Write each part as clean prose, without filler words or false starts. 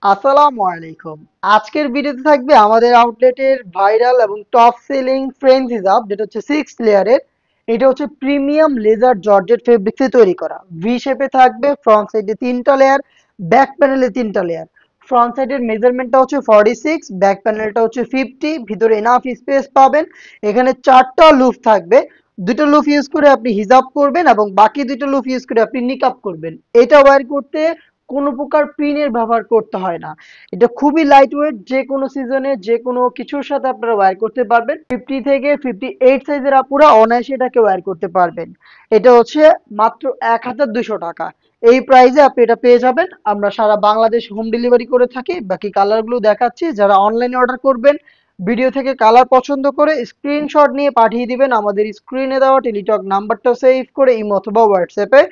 আসসালামু আলাইকুম। আজকের ভিডিওতে থাকবে আমাদের আউটলেটের ভাইরাল এবং টপ সেলিং ফ্রেঞ্চ হিজাব, যেটা হচ্ছে 6 লেয়ারের। এটা হচ্ছে প্রিমিয়াম লেজার জর্জেট ফেব্রিক্সে তৈরি করা। ভি শেপে থাকবে, ফ্রন্ট সাইডে 3টা লেয়ার, ব্যাক প্যানেলে 3টা লেয়ার। ফ্রন্ট সাইডের মেজারমেন্টটা হচ্ছে 46, ব্যাক প্যানেলটা হচ্ছে 50। ভিতরে এনাফ স্পেস পাবেন। এখানে 4টা লুফ থাকবে। 2টা লুফ ইউজ করে আপনি হিজাব করবেন এবং বাকি 2টা লুফ ইউজ করে আপনি নিকাব করবেন। এটা ওয়্যার করতে কোনো প্রকার পিনের ব্যবহার করতে হয় না। এটা খুবই লাইট ওয়েট, যে কোনো সিজনে যে কোনো কিছুর সাথে আপনারা ওয়্যার করতে পারবেন। 50 থেকে 58 সাইজের আপুরা অনায়াসে এটাকে ওয়্যার করতে পারবেন। এটা হচ্ছে মাত্র 1200 টাকা। এই প্রাইসে আপনি এটা পেয়ে যাবেন। আমরা সারা বাংলাদেশ হোম ডেলিভারি করে থাকি। বাকি কালারগুলো দেখাচ্ছি। যারা অনলাইনে অর্ডার করবেন, ভিডিও থেকে কালার পছন্দ করে স্ক্রিনশট নিয়ে পাঠিয়ে দিবেন আমাদের স্ক্রিনে দেওয়া টেলিটক নাম্বারটা সেভ করে ইমো অথবা হোয়াটসঅ্যাপে,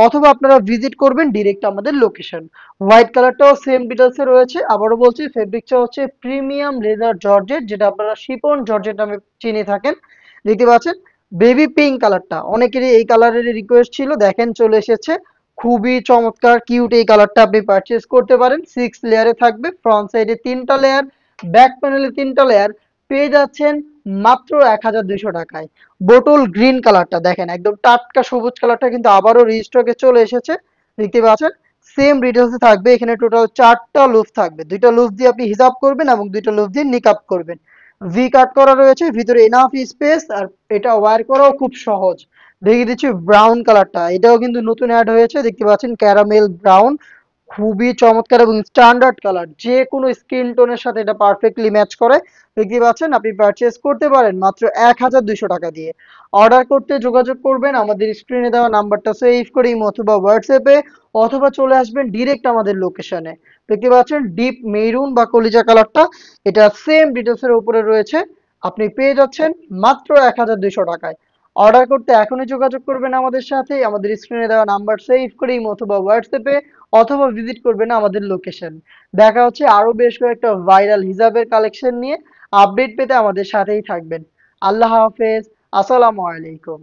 অথবা আপনারা ভিজিট করবেন ডিরেক্ট আমাদের লোকেশন। হোয়াইট কালারটাও সেম ডিটেলসে রয়েছে। আবারও বলছি, ফেব্রিকটা হচ্ছে প্রিমিয়াম লেদার জর্জেট, যেটা আপনারা শিপন জর্জেট নামে চিনে থাকেন। দেখতে পাচ্ছেন বেবি পিঙ্ক কালারটা, অনেকেরই এই কালারের রিকোয়েস্ট ছিল, দেখেন চলে এসেছে। খুবই চমৎকার কিউট এই কালারটা, আপনি পারচেজ করতে পারেন। 6 লেয়ারে থাকবে, ফ্রন্ট সাইডে 3টা লেয়ার, ব্যাক প্যানেলে 3টা লেয়ার। পেয়ে যাচ্ছেন মাত্র 1200 টাকায়। বোটল গ্রিন কালারটা দেখেন, একদম টাটকা সবুজ কালারটা কিন্তু আবারও রিস্টকে চলে এসেছে। দেখতে পাচ্ছেন সেম ডিটেলসে থাকবে। এখানে টোটাল 4টা লুফ থাকবে। 2টা লুফ দিয়ে আপনি হিজাব করবেন এবং 2টা লুফ দিয়ে নিকাব করবেন। ভি কাট করা রয়েছে, ভিতরে এনাফ স্পেস, আর এটা ওয়্যার করাও খুব সহজ। দেখিয়ে দিচ্ছি ব্রাউন কালারটা, এটাও কিন্তু নতুন অ্যাড হয়েছে। দেখতে পাচ্ছেন ক্যারামেল ব্রাউন, খুবই চমৎকার এবং স্ট্যান্ডার্ড কালার, যে কোনো স্কিন টোনের সাথে এটা পারফেক্টলি ম্যাচ করে। দেখতে পাচ্ছেন আপনি পারচেস করতে পারেন মাত্র 1200 টাকা দিয়ে। অর্ডার করতে যোগাযোগ করবেন আমাদের স্ক্রিনে দেওয়া নাম্বারটা সেভ করে ইমো অথবা হোয়াটসঅ্যাপে, অথবা চলে আসবেন ডিরেক্ট আমাদের লোকেশনে। দেখতে পাচ্ছেন ডিপ মেরুন বা কলিজা কালারটা, এটা সেম ডিটেলসের উপরে রয়েছে। আপনি পেয়ে যাচ্ছেন মাত্র 1200 টাকায়। অর্ডার করতে এখনই যোগাযোগ করবেন আমাদের সাথে, আমাদের স্ক্রিনে দেওয়া নাম্বার সেভ করে ইমো অথবা হোয়াটসঅ্যাপে, অথবা ভিজিট করবেন আমাদের লোকেশন। দেখা হচ্ছে আরো বেশ কয়েকটা ভাইরাল হিজাবের কালেকশন নিয়ে। আপডেট পেতে আমাদের সাথেই থাকবেন। আল্লাহ হাফেজ। আসসালামু আলাইকুম।